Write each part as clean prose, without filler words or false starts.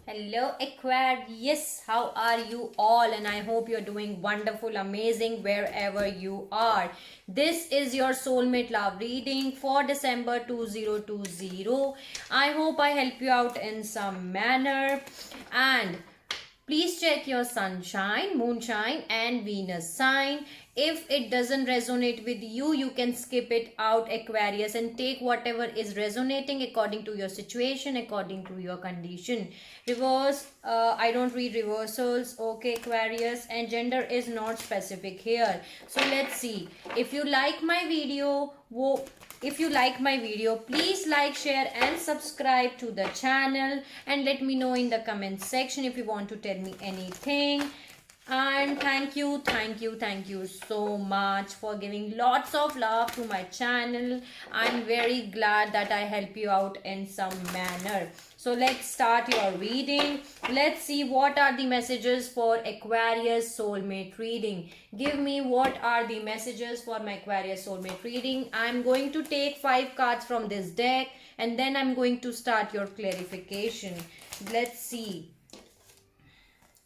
Hello Aquarius, how are you all? And I hope you're doing wonderful, amazing wherever you are. This is your soulmate love reading for December 2020. I hope I help you out in some manner. And please check your sunshine, moonshine, and Venus sign. If it doesn't resonate with you, you can skip it out, Aquarius, and take whatever is resonating according to your situation, according to your condition. Reverse, I don't read reversals, okay, Aquarius, and gender is not specific here. So let's see. If you like my video, please like, share and subscribe to the channel, and let me know in the comment section if you want to tell me anything. And thank you so much for giving lots of love to my channel. I'm very glad that I help you out in some manner. So let's start your reading. Let's see what are the messages for Aquarius soulmate reading. Give me what are the messages for my Aquarius soulmate reading. I'm going to take 5 cards from this deck, and then I'm going to start your clarification. Let's see.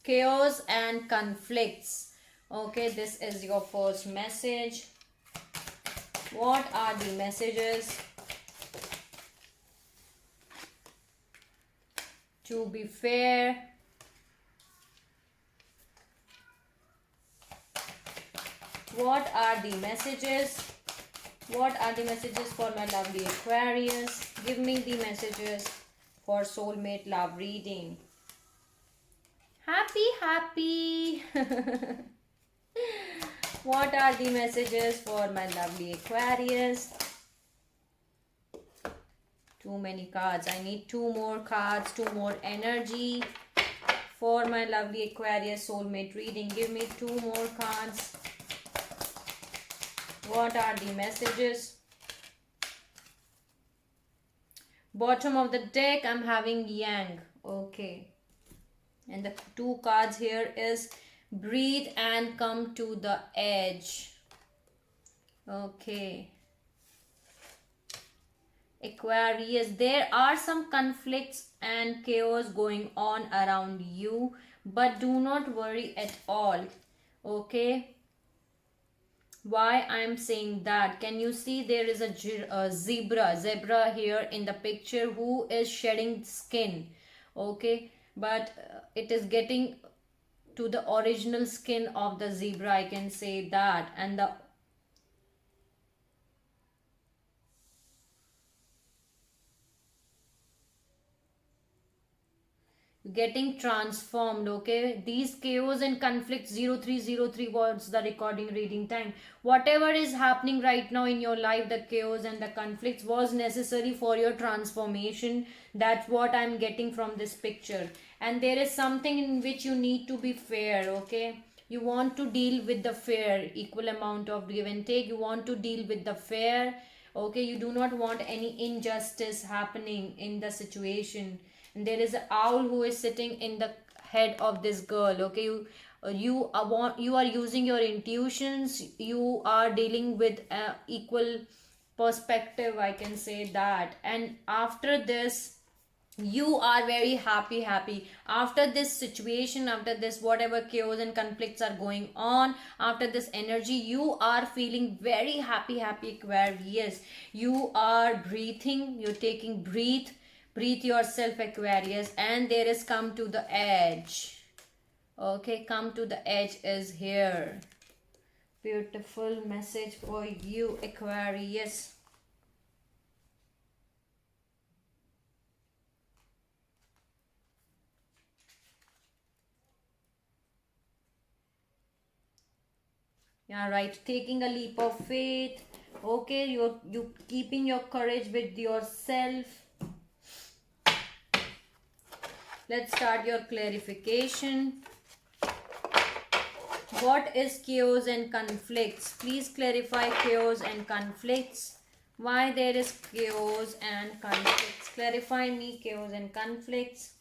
Chaos and conflicts. Okay, this is your first message. What are the messages? To be fair. What are the messages? What are the messages for my lovely Aquarius? Give me the messages for soulmate love reading. Happy. What are the messages for my lovely Aquarius? Too many cards. I need 2 more cards, 2 more energy for my lovely Aquarius soulmate reading. Give me 2 more cards. What are the messages? Bottom of the deck, I'm having Yang. Okay. And the 2 cards here is breathe and come to the edge. Okay. Aquarius, there are some conflicts and chaos going on around you, but do not worry at all. Okay. Why I'm saying that? Can you see there is a zebra here in the picture who is shedding skin? Okay, but it is getting to the original skin of the zebra, I can say that. And the getting transformed. Okay, these chaos and conflicts 0303 was the recording reading time. Whatever is happening right now in your life, the chaos and the conflicts was necessary for your transformation. That's what I'm getting from this picture. And there is something in which you need to be fair. Okay, you want to deal with the fair, equal amount of give and take. You want to deal with the fair. Okay, you do not want any injustice happening in the situation. And there is an owl who is sitting in the head of this girl. Okay, you are using your intuitions. You are dealing with equal perspective, I can say that. And after this, you are very happy after this situation, after this whatever chaos and conflicts are going on, after this energy, you are feeling very happy Aquarius. You are breathing, you're taking breathe yourself, Aquarius. And there is come to the edge. Okay, come to the edge is here. Beautiful message for you, Aquarius. Yeah, right, taking a leap of faith. Okay, you keeping your courage with yourself. Let's start your clarification. What is chaos and conflicts? Please clarify chaos and conflicts. Why there is chaos and conflicts? Clarify me chaos and conflicts.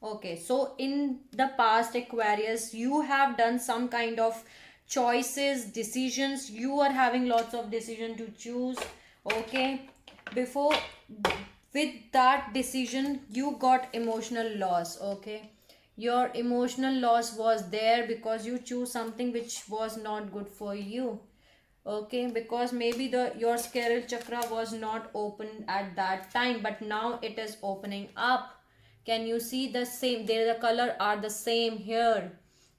Okay, so in the past, Aquarius, you have done some kind of choices, decisions. You are having lots of decision to choose. Okay, before, with that decision you got emotional loss. Okay, your emotional loss was there because you choose something which was not good for you. Okay, because maybe the your scale chakra was not open at that time, but now it is opening up. Can you see the same there, the color are the same here.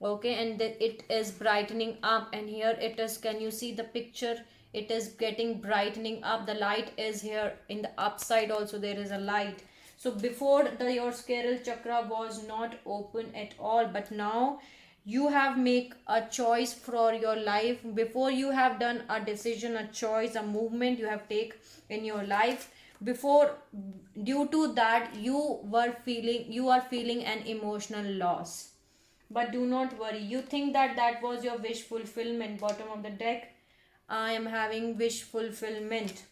Okay, and it is brightening up, and here it is, can you see the picture, it is getting brightening up. The light is here, in the upside also there is a light. So before your scale chakra was not open at all, but now you have make a choice for your life. Before, you have done a decision, a choice, a movement you have take in your life. Before, due to that you are feeling an emotional loss. But do not worry, you think that that was your wish fulfillment. Bottom of the deck, I am having wish fulfillment.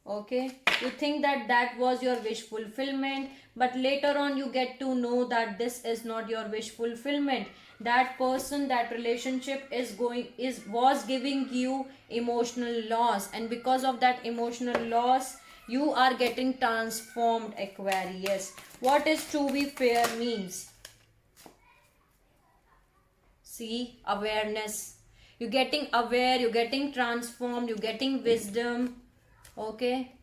Okay, you think that that was your wish fulfillment, but later on you get to know that this is not your wish fulfillment. That person, that relationship was giving you emotional loss, and because of that emotional loss you are getting transformed, Aquarius. What is to be fair means? See, awareness. You're getting aware, you're getting transformed, you're getting wisdom. Okay,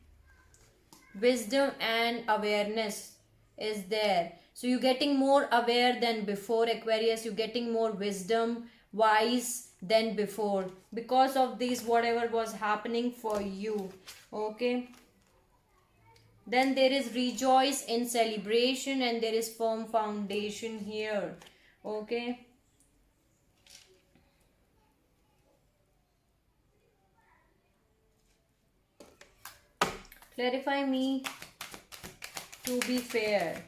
wisdom and awareness is there. So you're getting more aware than before, Aquarius. You're getting more wisdom, wise than before, because of this whatever was happening for you. Okay, then there is rejoice in celebration, and there is firm foundation here. Okay, clarify me to be fair.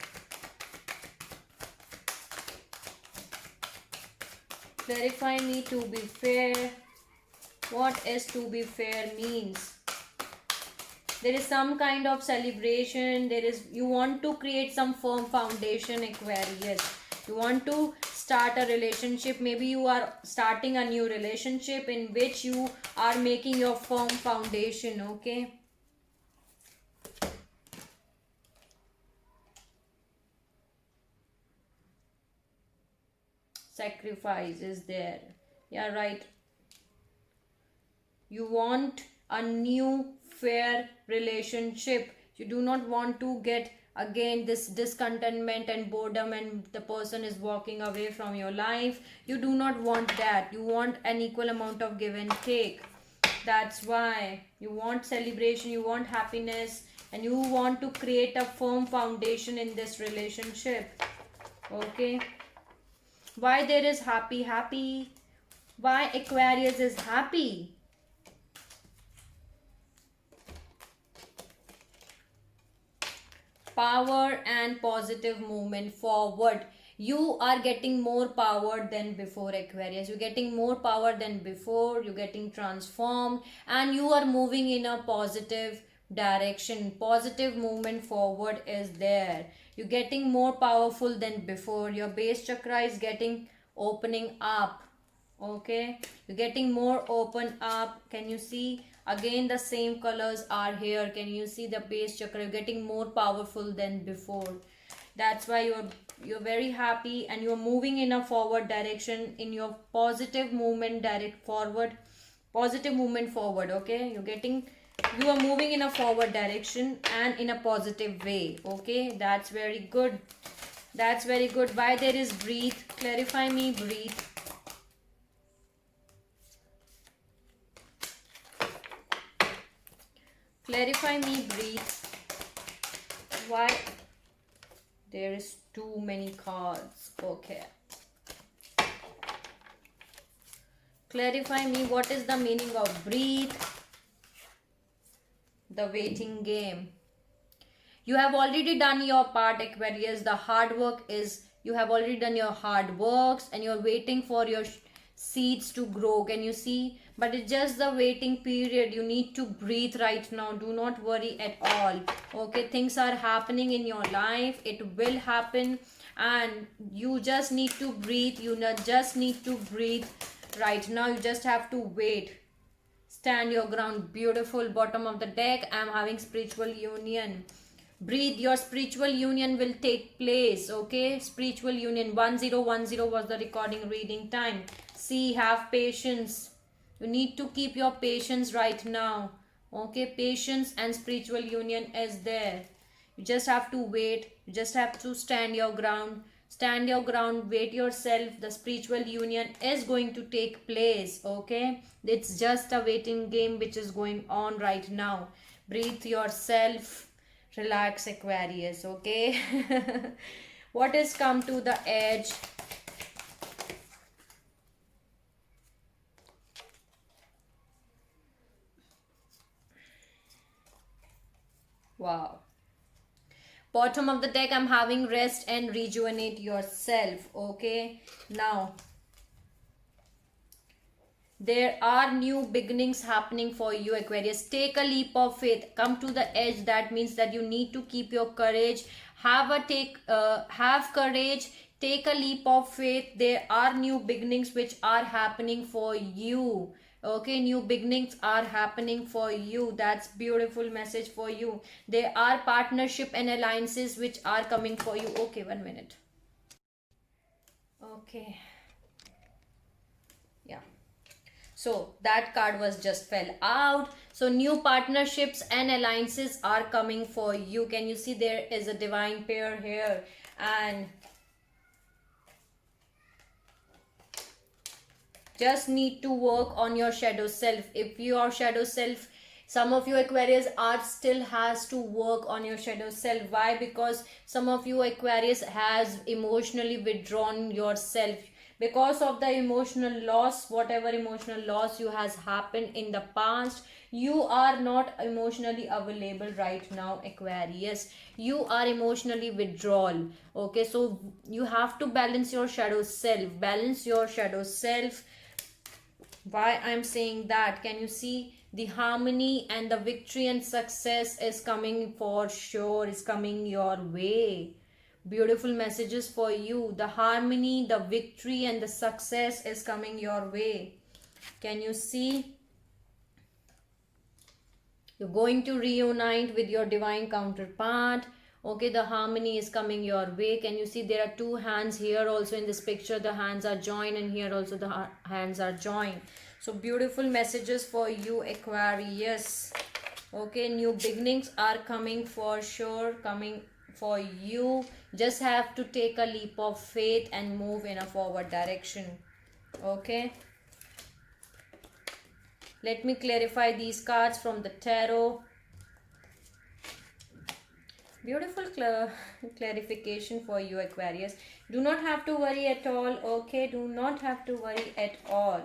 Clarify me to be fair. What is to be fair means? There is some kind of celebration. There is, you want to create some firm foundation, Aquarius. You want to start a relationship. Maybe you are starting a new relationship in which you are making your firm foundation. Okay, sacrifice is there. Yeah, right. You want a new fair relationship. You do not want to get again this discontentment and boredom and the person is walking away from your life. You do not want that. You want an equal amount of give and take. That's why you want celebration, you want happiness, and you want to create a firm foundation in this relationship. Okay, why there is happy? Why Aquarius is happy? Power and positive movement forward. You are getting more power than before, Aquarius. You're getting more power than before. You're getting transformed, and you are moving in a positive direction. Positive movement forward is there. You're getting more powerful than before. Your base chakra is getting opening up. Okay, you're getting more open up. Can you see? Again the same colors are here. Can you see the base chakra? You're getting more powerful than before. That's why you're very happy, and you're moving in a forward direction in your positive movement, direct forward, positive movement forward. Okay, you are moving in a forward direction and in a positive way. Okay, that's very good. That's very good. Why there is breathe? Clarify me, breathe. Clarify me, breathe. Why there is too many cards? Okay, clarify me, what is the meaning of breathe? The waiting game. You have already done your part, Aquarius. The hard work is, you have already done your hard works, and you're waiting for your seeds to grow. Can you see? But it's just the waiting period. You need to breathe right now. Do not worry at all. Okay, things are happening in your life. It will happen, and you just need to breathe. Just need to breathe right now. You just have to wait. Stand your ground. Beautiful. Bottom of the deck, I'm having spiritual union. Breathe. Your spiritual union will take place. Okay, spiritual union. 1010 was the recording reading time. See, have patience. You need to keep your patience right now. Okay, patience and spiritual union is there. You just have to wait. You just have to stand your ground. Stand your ground. Wait yourself. The spiritual union is going to take place. Okay, it's just a waiting game which is going on right now. Breathe yourself. Relax, Aquarius. Okay. What has come to the edge? Wow. Bottom of the deck, I'm having rest and rejuvenate yourself. Okay, now there are new beginnings happening for you, Aquarius. Take a leap of faith. Come to the edge. That means that you need to keep your courage. Have courage. Take a leap of faith. There are new beginnings which are happening for you. Okay, new beginnings are happening for you. That's beautiful message for you. There are partnership and alliances which are coming for you. Okay, 1 minute. Okay, yeah. So that card was just fell out. So new partnerships and alliances are coming for you. Can you see there is a divine pair here? And just need to work on your shadow self. If your shadow self, some of you Aquarius are still has to work on your shadow self. Why? Because some of you Aquarius has emotionally withdrawn yourself because of the emotional loss. Whatever emotional loss you has happened in the past, you are not emotionally available right now, Aquarius. You are emotionally withdrawal. Okay, so you have to balance your shadow self. Balance your shadow self. Why I'm saying that? Can you see the harmony and the victory and success is coming for sure, is coming your way. Beautiful messages for you. The harmony, the victory and the success is coming your way. Can you see? You're going to reunite with your divine counterpart. Okay, the harmony is coming your way. Can you see there are two hands here also in this picture? The hands are joined and here also the hands are joined. So beautiful messages for you, Aquarius. Okay, new beginnings are coming for sure, coming for you. Just have to take a leap of faith and move in a forward direction. Okay, let me clarify these cards from the tarot. Beautiful clarification for you, Aquarius. Do not have to worry at all. Okay, do not have to worry at all.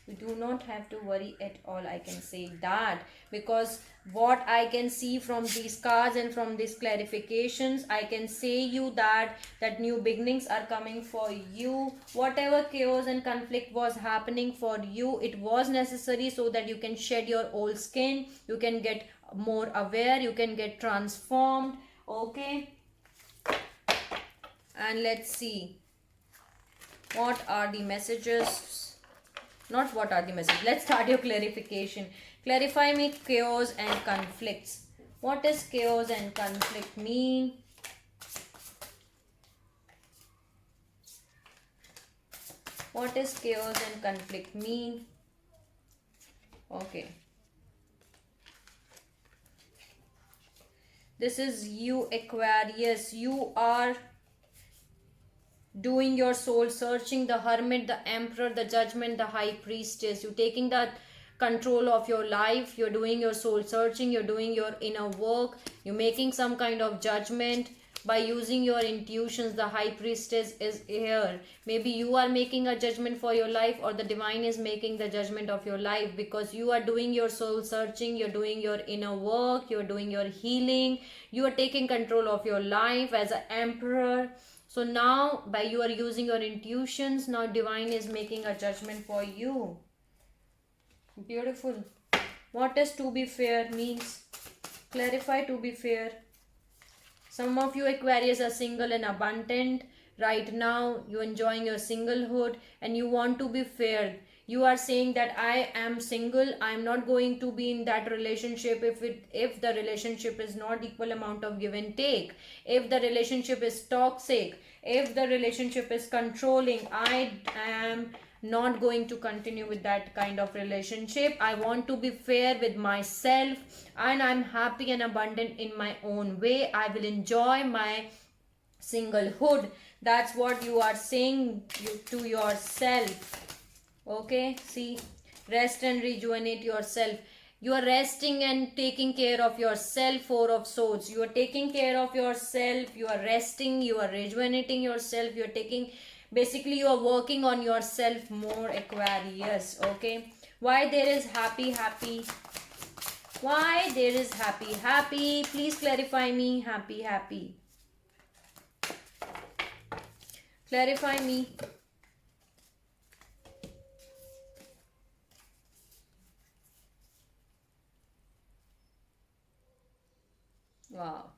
You do not have to worry at all. I can say that because what I can see from these cards and from these clarifications, I can say you that new beginnings are coming for you. Whatever chaos and conflict was happening for you, it was necessary so that you can shed your old skin. You can get more aware. You can get transformed. Okay, and let's see what are the messages. Not what are the messages. Let's start your clarification. Clarify me chaos and conflicts. What does chaos and conflict mean? What does chaos and conflict mean? Okay, this is you, Aquarius. You are doing your soul searching. The Hermit, the Emperor, the Judgment, the High Priestess. You're taking the control of your life. You're doing your soul searching. You're doing your inner work. You're making some kind of judgment by using your intuitions. The High Priestess is here. Maybe you are making a judgment for your life, or the divine is making the judgment of your life, because you are doing your soul searching. You're doing your inner work. You're doing your healing. You are taking control of your life as an emperor. So now by you are using your intuitions, now divine is making a judgment for you. Beautiful. What does to be fair means? Clarify to be fair. Some of you Aquarius are single and abundant. right now you enjoying your singlehood and you want to be fair. You are saying that I am single, I am not going to be in that relationship if the relationship is not equal amount of give and take, if the relationship is toxic, if the relationship is controlling. I am not going to continue with that kind of relationship. I want to be fair with myself and I'm happy and abundant in my own way. I will enjoy my singlehood. That's what you are saying to yourself. Okay, see, rest and rejuvenate yourself. You are resting and taking care of yourself. Four of Swords. You are taking care of yourself. You are resting. You are rejuvenating yourself. You are taking, basically you are working on yourself more, Aquarius. Okay, why there is happy? Why there is happy? Please clarify me. Happy. Clarify me. Wow.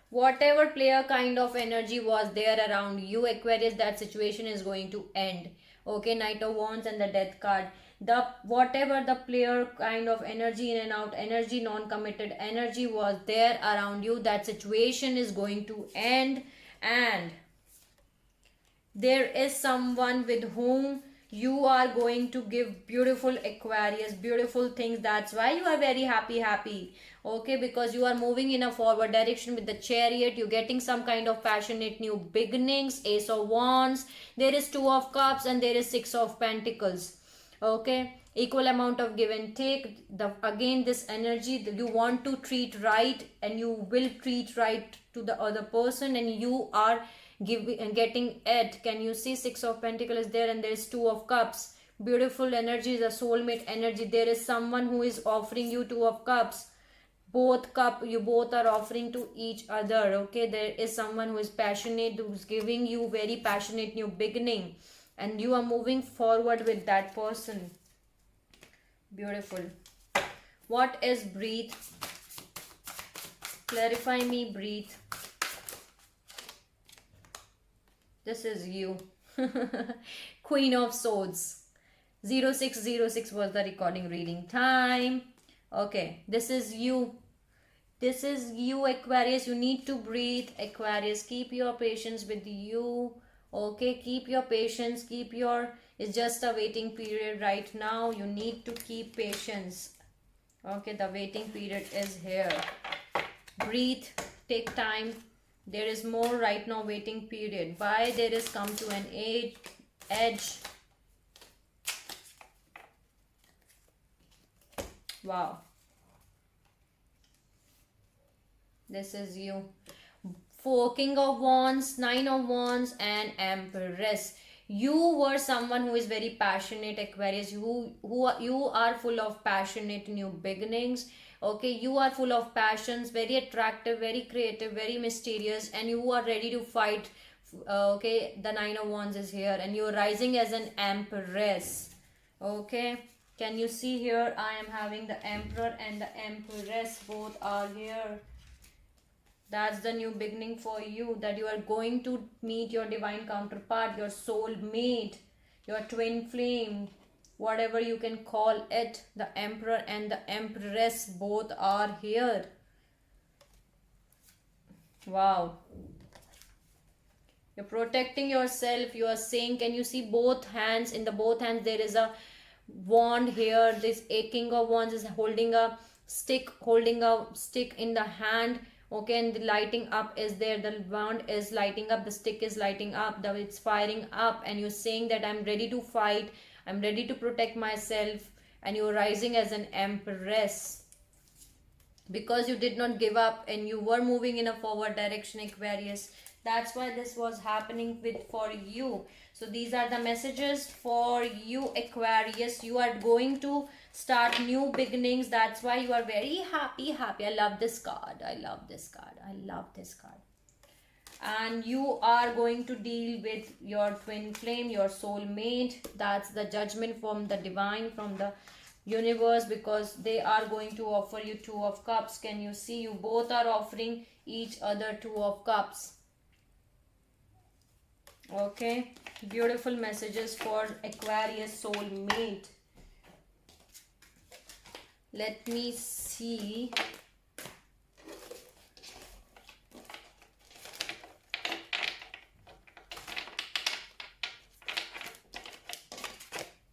Whatever player kind of energy was there around you, Aquarius, that situation is going to end. Okay, Knight of Wands and the Death card. The whatever the player kind of energy in and out energy, non-committed energy was there around you, that situation is going to end, and there is someone with whom you are going to give beautiful, Aquarius, beautiful things. That's why you are very happy. Okay, because you are moving in a forward direction with the Chariot. You're getting some kind of passionate new beginnings. Ace of Wands, there is Two of Cups, and there is Six of Pentacles. Okay, equal amount of give and take. The again this energy that you want to treat right and you will treat right to the other person, and you are giving and getting it. Can you see Six of Pentacles is there, and there is Two of Cups. Beautiful energy, the soulmate energy. There is someone who is offering you Two of Cups. You both are offering to each other. Okay, there is someone who is passionate, who's giving you very passionate new beginning, and you are moving forward with that person. Beautiful. What is breathe? Clarify me, breathe. This is you. Queen of Swords. 0606 was the recording reading time. Okay, this is you. This is you, Aquarius. You need to breathe, Aquarius. Keep your patience with you. Okay, keep your patience. It's just a waiting period right now. You need to keep patience. Okay, the waiting period is here. Breathe. Take time. There is more right now, waiting period. Why there is come to an edge. Wow. This is you. King of Wands, Nine of Wands, and Empress. You were someone who is very passionate, Aquarius. You are full of passionate new beginnings. Okay, you are full of passions, very attractive, very creative, very mysterious, and you are ready to fight. Okay, the Nine of Wands is here, and you're rising as an Empress. Okay, can you see here? I am having the Emperor and the Empress, both are here. That's the new beginning for you, that you are going to meet your divine counterpart, your soul mate, your twin flame, whatever you can call it. The Emperor and the Empress both are here. Wow. You're protecting yourself. You are saying, can you see both hands? In the both hands there is a wand here. This King of Wands is holding a stick in the hand. Okay, and the lighting up is there. The wand is lighting up, the stick is lighting up, it's firing up, and you're saying that I'm ready to fight, I'm ready to protect myself, and you're rising as an Empress because you did not give up and you were moving in a forward direction, Aquarius. That's why this was happening for you. So these are the messages for you, Aquarius. You are going to start new beginnings. That's why you are very happy. I love this card. And you are going to deal with your twin flame, your soul mate. That's the judgment from the divine, from the universe, because they are going to offer you Two of Cups. Can you see? You both are offering each other. Two of Cups. Okay, beautiful messages for Aquarius soulmate. Let me see.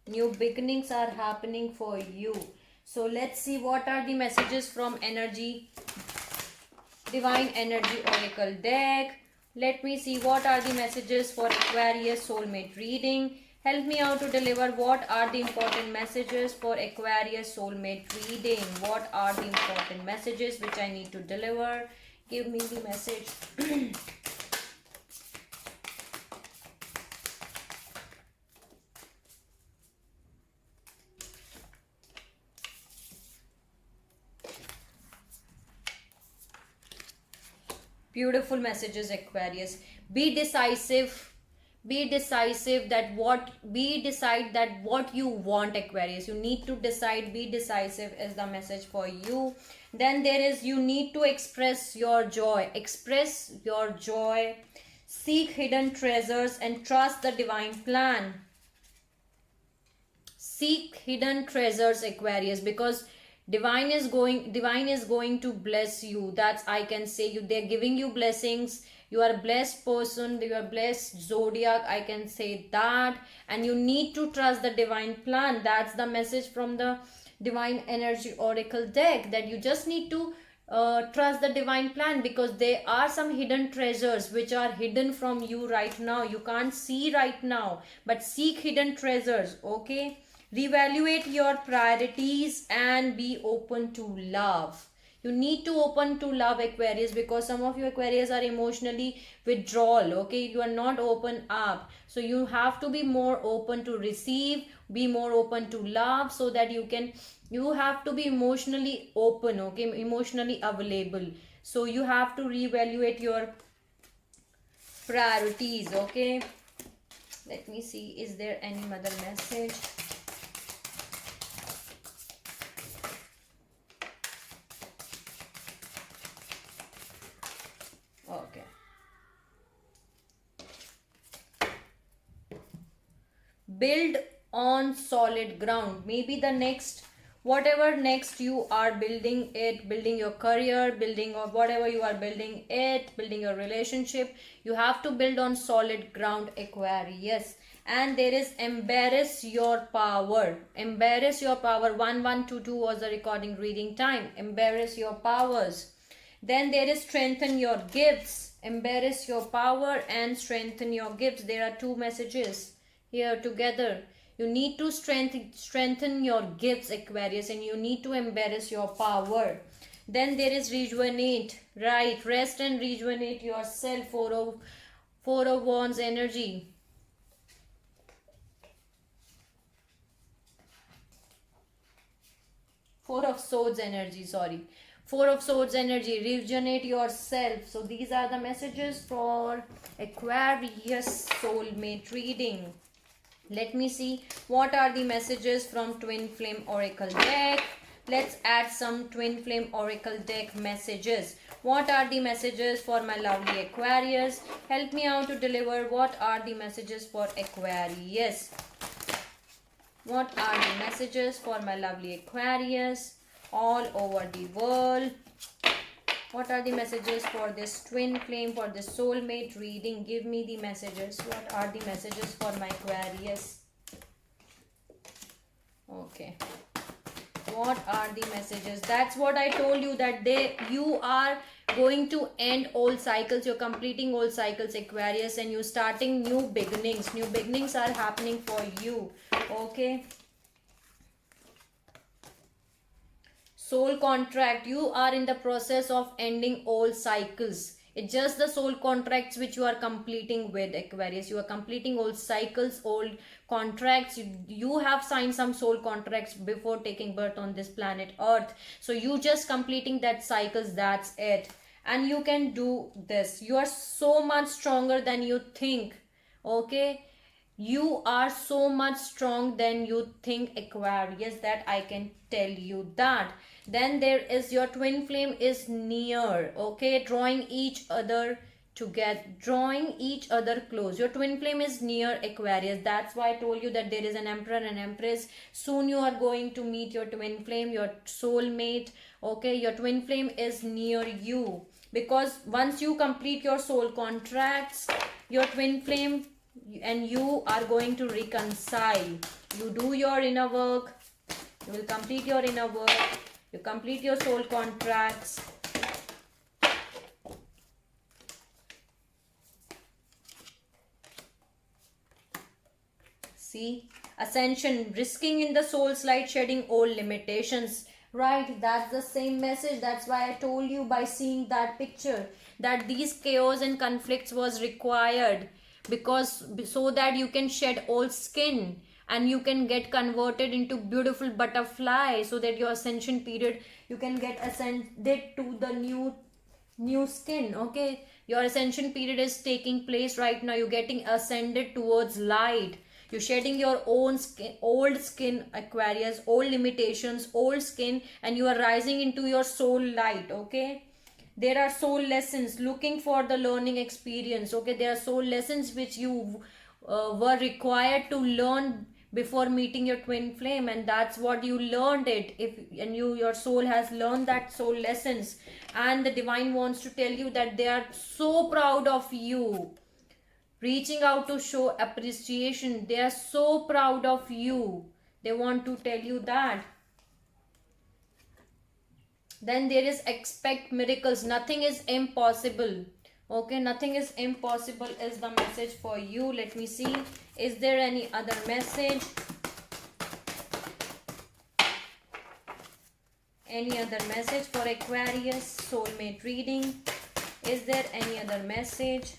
New beginnings are happening for you. So let's see what are the messages from energy, divine energy oracle deck. Let me see what are the messages for Aquarius soulmate reading. Help me out to deliver what are the important messages for Aquarius soulmate reading. What are the important messages which I need to deliver? Give me the message. Beautiful messages, Aquarius. Be decisive. Decide that what you want, Aquarius. You need to decide. Be decisive is the message for you. Then there is, you need to express your joy. Express your joy. Seek hidden treasures and trust the divine plan. Seek hidden treasures, Aquarius, because divine is going to bless you. That's, I can say, you, they're giving you blessings. You are a blessed person, you are blessed zodiac, I can say that. And you need to trust the divine plan. That's the message from the divine energy oracle deck, that you just need to trust the divine plan, because there are some hidden treasures which are hidden from you right now. You can't see right now, but seek hidden treasures. Okay, reevaluate your priorities and be open to love. You need to open to love, Aquarius, because some of you Aquarius are emotionally withdrawal. Okay, you are not open up, so you have to be more open to receive, be more open to love, so that you have to be emotionally open. Okay, emotionally available. So you have to reevaluate your priorities. Okay, let me see, is there any other message? Okay. Build on solid ground. Maybe the next, whatever next you are building it, building your career, building, or whatever you are building it, building your relationship, you have to build on solid ground, Aquarius. And there is embrace your power. Embrace your power. 1122 was the recording reading time. Embrace your powers. Then there is strengthen your gifts. Embrace your power and strengthen your gifts. There are two messages here together. You need to strengthen your gifts, Aquarius, and you need to embrace your power. Then there is rejuvenate. Right, rest and rejuvenate yourself. Four of Wands energy. Four of Swords energy, sorry. Four of Swords energy, rejuvenate yourself. So these are the messages for Aquarius soulmate reading. Let me see what are the messages from Twin Flame Oracle deck. Let's add some Twin Flame Oracle deck messages. What are the messages for my lovely Aquarius? Help me out to deliver what are the messages for Aquarius. What are the messages for my lovely Aquarius all over the world? What are the messages for this twin flame, for this soulmate reading? Give me the messages. What are the messages for my Aquarius? Okay. What are the messages? That's what I told you, that you are going to end old cycles. You're completing old cycles, Aquarius, and you're starting new beginnings. New beginnings are happening for you. Okay. Soul contract. You are in the process of ending old cycles. It's just the soul contracts which you are completing with, Aquarius. You are completing old cycles, old contracts. You have signed some soul contracts before taking birth on this planet Earth. So you just completing that cycles. That's it. And you can do this. You are so much stronger than you think. Okay. You are so much strong than you think, Aquarius, that I can tell you that. Then there is your twin flame is near, okay, drawing each other together, drawing each other close. Your twin flame is near, Aquarius. That's why I told you that there is an emperor and empress. Soon you are going to meet your twin flame, your soulmate, okay. Your twin flame is near you, because once you complete your soul contracts, your twin flame and you are going to reconcile. You do your inner work, you will complete your inner work, you complete your soul contracts. See, ascension, risking in the soul's light, shedding old limitations. Right, that's the same message. That's why I told you by seeing that picture that these chaos and conflicts was required, because so that you can shed old skin and you can get converted into beautiful butterfly, so that your ascension period you can get ascended to the new skin, okay. Your ascension period is taking place right now. You're getting ascended towards light. You're shedding your own skin, old skin, Aquarius, old limitations, old skin, and you are rising into your soul light, okay. There are soul lessons, looking for the learning experience, okay. There are soul lessons which you were required to learn before meeting your twin flame, and that's what you learned it. If and your soul has learned that soul lessons, and the divine wants to tell you that they are so proud of you, reaching out to show appreciation. They are so proud of you, they want to tell you that. Then there is expect miracles, nothing is impossible, okay. Nothing is impossible is the message for you. Let me see, is there any other message? Any other message for Aquarius soulmate reading? Is there any other message?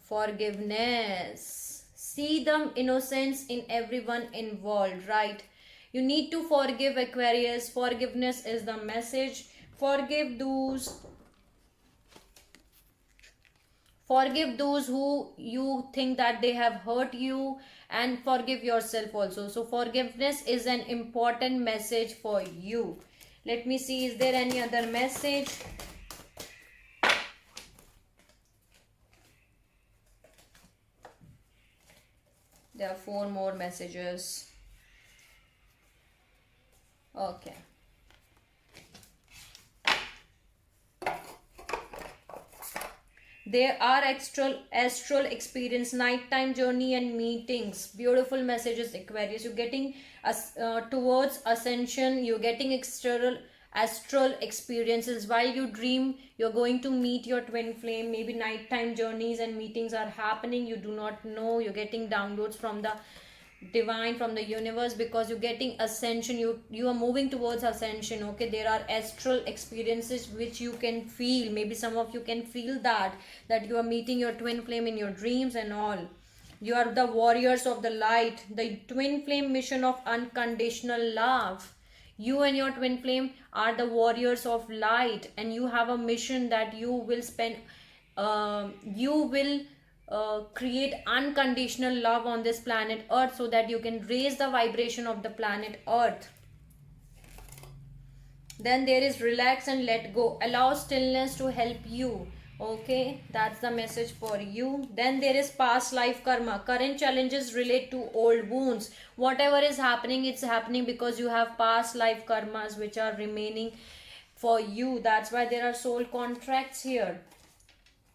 Forgiveness, see the innocence in everyone involved, right? You need to forgive, Aquarius. Forgiveness is the message. Forgive those who you think that they have hurt you, and forgive yourself also. So forgiveness is an important message for you. Let me see, is there any other message? There are 4 more messages. Okay. There are astral experience, nighttime journey and meetings. Beautiful messages, Aquarius. You're getting towards ascension. You're getting external astral experiences. While you dream, you're going to meet your twin flame. Maybe nighttime journeys and meetings are happening. You do not know. You're getting downloads from the divine, from the universe, because you're getting ascension. You are moving towards ascension, okay. There are astral experiences which you can feel. Maybe some of you can feel that you are meeting your twin flame in your dreams and all. You are the warriors of the light, the twin flame mission of unconditional love. You and your twin flame are the warriors of light, and you have a mission that you will spend you will create unconditional love on this planet Earth, so that you can raise the vibration of the planet Earth. Then there is relax and let go, allow stillness to help you, okay. That's the message for you. Then there is past life karma, current challenges relate to old wounds. Whatever is happening, it's happening because you have past life karmas which are remaining for you. That's why there are soul contracts here.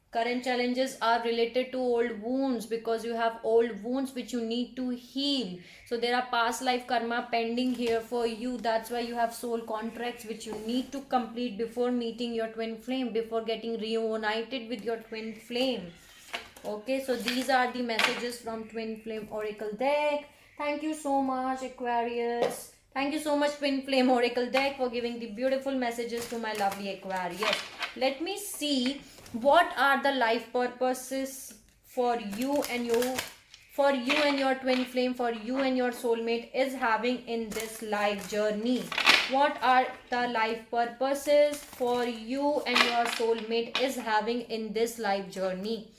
Current challenges are related to old wounds, because you have old wounds which you need to heal. So there are past life karma pending here for you. That's why you have soul contracts which you need to complete before meeting your twin flame, before getting reunited with your twin flame. Okay, so these are the messages from Twin Flame Oracle deck. Thank you so much, Aquarius. Thank you so much, Twin Flame Oracle deck, for giving the beautiful messages to my lovely Aquarius. Let me see what are the life purposes for you and your twin flame, for you and your soulmate is having in this life journey. What are the life purposes for you and your soulmate is having in this life journey?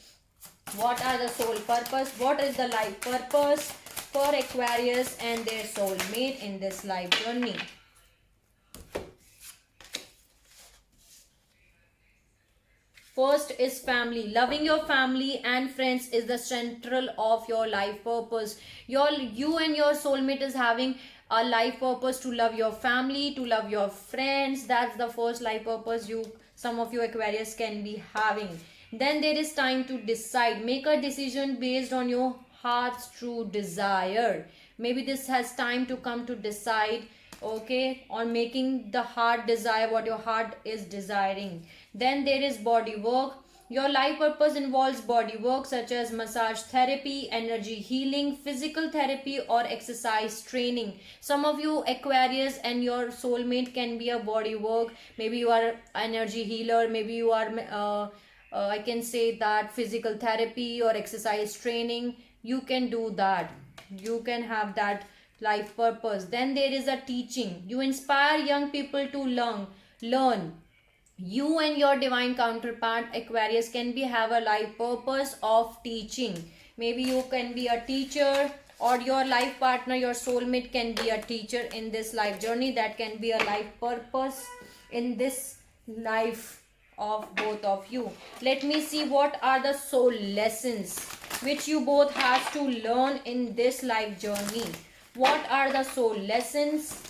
What are the soul purpose? What is the life purpose for Aquarius and their soulmate in this life journey? First is family. Loving your family and friends is the central of your life purpose. You and your soulmate is having a life purpose to love your family, to love your friends. That's the first life purpose some of you Aquarius can be having. Then there is time to decide. Make a decision based on your heart's true desire. Maybe this has time to come to decide, okay, on making the heart desire what your heart is desiring. Then there is body work. Your life purpose involves body work such as massage therapy, energy healing, physical therapy, or exercise training. Some of you Aquarius and your soulmate can be a body work. Maybe you are energy healer, maybe you are I can say that physical therapy or exercise training. You can do that. You can have that life purpose. Then there is a teaching. You inspire young people to learn. You and your divine counterpart Aquarius can be have a life purpose of teaching. Maybe you can be a teacher, or your life partner, your soulmate can be a teacher in this life journey. That can be a life purpose in this life of both of you. Let me see what are the soul lessons which you both have to learn in this life journey. What are the soul lessons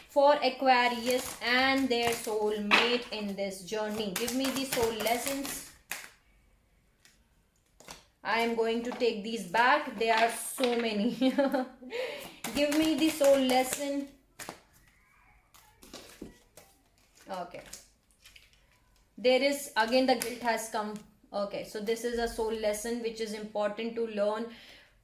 for Aquarius and their soulmate in this journey? Give me the soul lessons. I am going to take these back. There are so many. Give me the soul lesson. Okay. There is again the guilt has come. Okay, so this is a soul lesson which is important to learn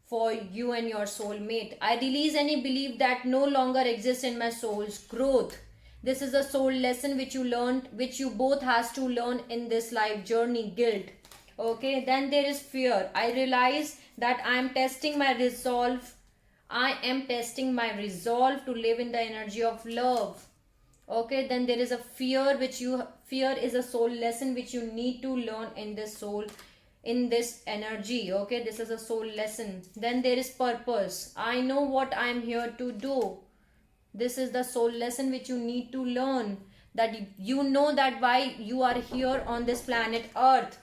for you and your soulmate. I release any belief that no longer exists in my soul's growth. This is a soul lesson which you learned, which you both has to learn in this life journey. Guilt. Okay, then there is fear. I realize that I am testing my resolve. I am testing my resolve to live in the energy of love. Okay, then there is a fear fear is a soul lesson which you need to learn in this soul, in this energy. Okay, this is a soul lesson. Then there is purpose. I know what I am here to do. This is the soul lesson which you need to learn, that you know that why you are here on this planet Earth.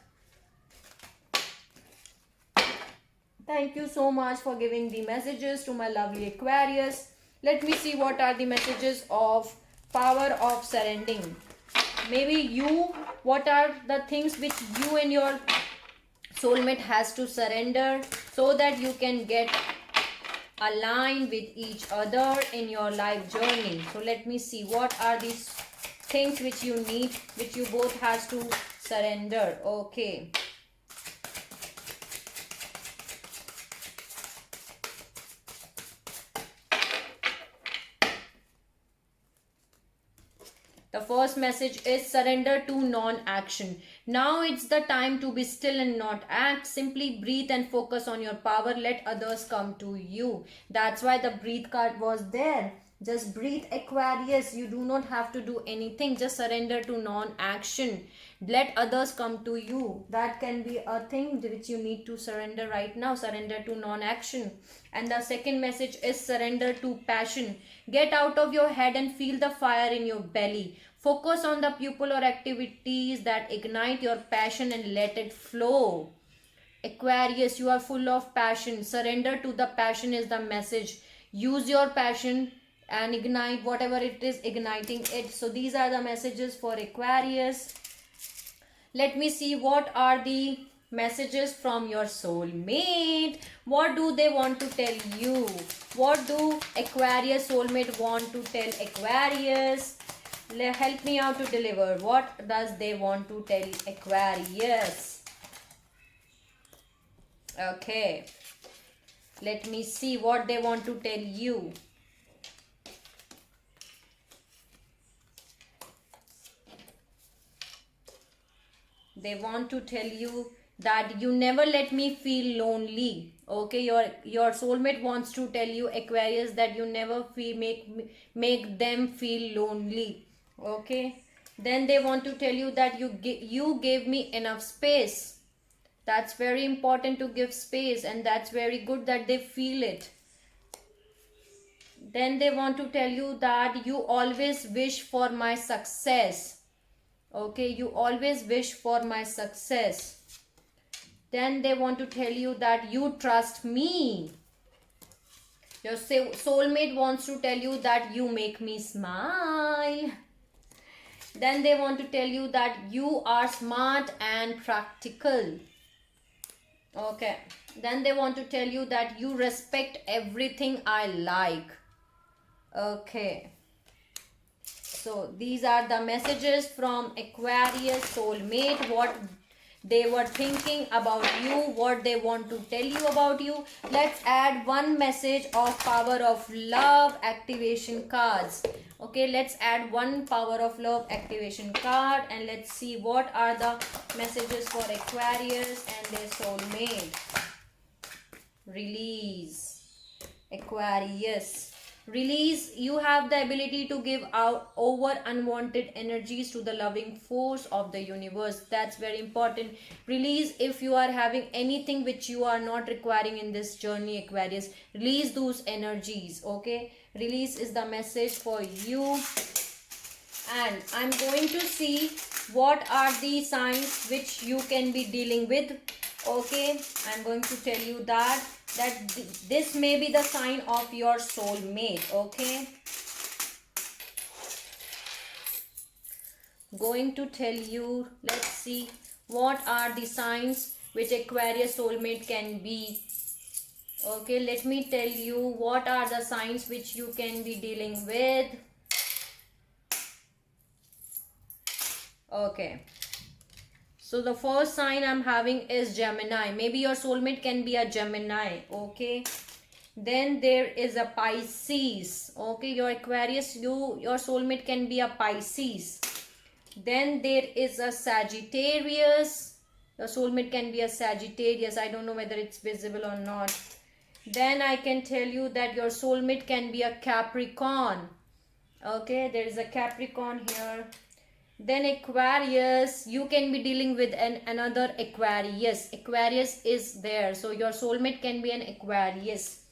Thank you so much for giving the messages to my lovely Aquarius. Let me see what are the messages of power of surrendering. Maybe what are the things which you and your soulmate has to surrender so that you can get aligned with each other in your life journey. So let me see what are these things which you need, which you both has to surrender. Okay. The first message is surrender to non-action. Now it's the time to be still and not act. Simply breathe and focus on your power. Let others come to you. That's why the breathe card was there. Just breathe, Aquarius. You do not have to do anything. Just surrender to non-action. Let others come to you. That can be a thing which you need to surrender right now. Surrender to non-action. And the second message is surrender to passion. Get out of your head and feel the fire in your belly. Focus on the people or activities that ignite your passion and let it flow. Aquarius, you are full of passion. Surrender to the passion is the message. Use your passion and ignite whatever it is igniting it. So these are the messages for Aquarius. Let me see what are the messages from your soulmate. What do they want to tell you? What do Aquarius soulmate want to tell Aquarius? Help me out to deliver. What does they want to tell Aquarius? Okay. Let me see what they want to tell you. They want to tell you that you never let me feel lonely. Okay, your soulmate wants to tell you, Aquarius, that you never make them feel lonely. Okay, then they want to tell you that you gave me enough space. That's very important to give space, and that's very good that they feel it. Then they want to tell you that you always wish for my success. Okay, you always wish for my success. Then they want to tell you that you trust me. Your soulmate wants to tell you that you make me smile. Then they want to tell you that you are smart and practical. Okay. Then they want to tell you that you respect everything I like. Okay. So these are the messages from Aquarius soulmate. What they were thinking about you, what they want to tell you about you. Let's add one message of power of love activation cards. Okay, let's add one power of love activation card, and let's see what are the messages for Aquarius and their soulmate. Release. Aquarius. Release. You have the ability to give out over unwanted energies to the loving force of the universe. That's very important. Release if you are having anything which you are not requiring in this journey, Aquarius. Release those energies. Okay, release is the message for you. And I'm going to see what are the signs which you can be dealing with. Okay, I'm going to tell you that this may be the sign of your soulmate. Okay, going to tell you, let's see what are the signs which Aquarius soulmate can be. Okay, let me tell you what are the signs which you can be dealing with. Okay, so the first sign I'm having is Gemini. Maybe your soulmate can be a Gemini. Okay, then there is a Pisces. Okay, your Aquarius, your soulmate can be a Pisces. Then there is a Sagittarius. Your soulmate can be a Sagittarius. I don't know whether it's visible or not. Then I can tell you that your soulmate can be a Capricorn. Okay, there is a Capricorn here. Then Aquarius, you can be dealing with another Aquarius. Aquarius is there, so your soulmate can be an Aquarius.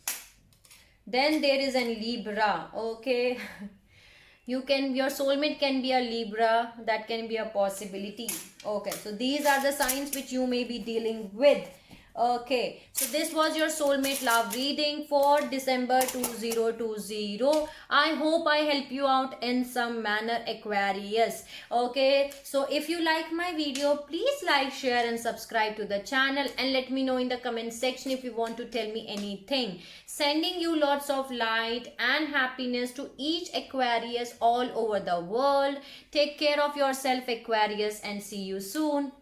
Then there is an Libra. Okay, your soulmate can be a Libra. That can be a possibility. Okay, so these are the signs which you may be dealing with. Okay, so this was your soulmate love reading for December 2020. I hope I help you out in some manner, Aquarius. Okay, so if you like my video, please like, share and subscribe to the channel, and let me know in the comment section if you want to tell me anything. Sending you lots of light and happiness to each Aquarius all over the world. Take care of yourself, Aquarius, and see you soon.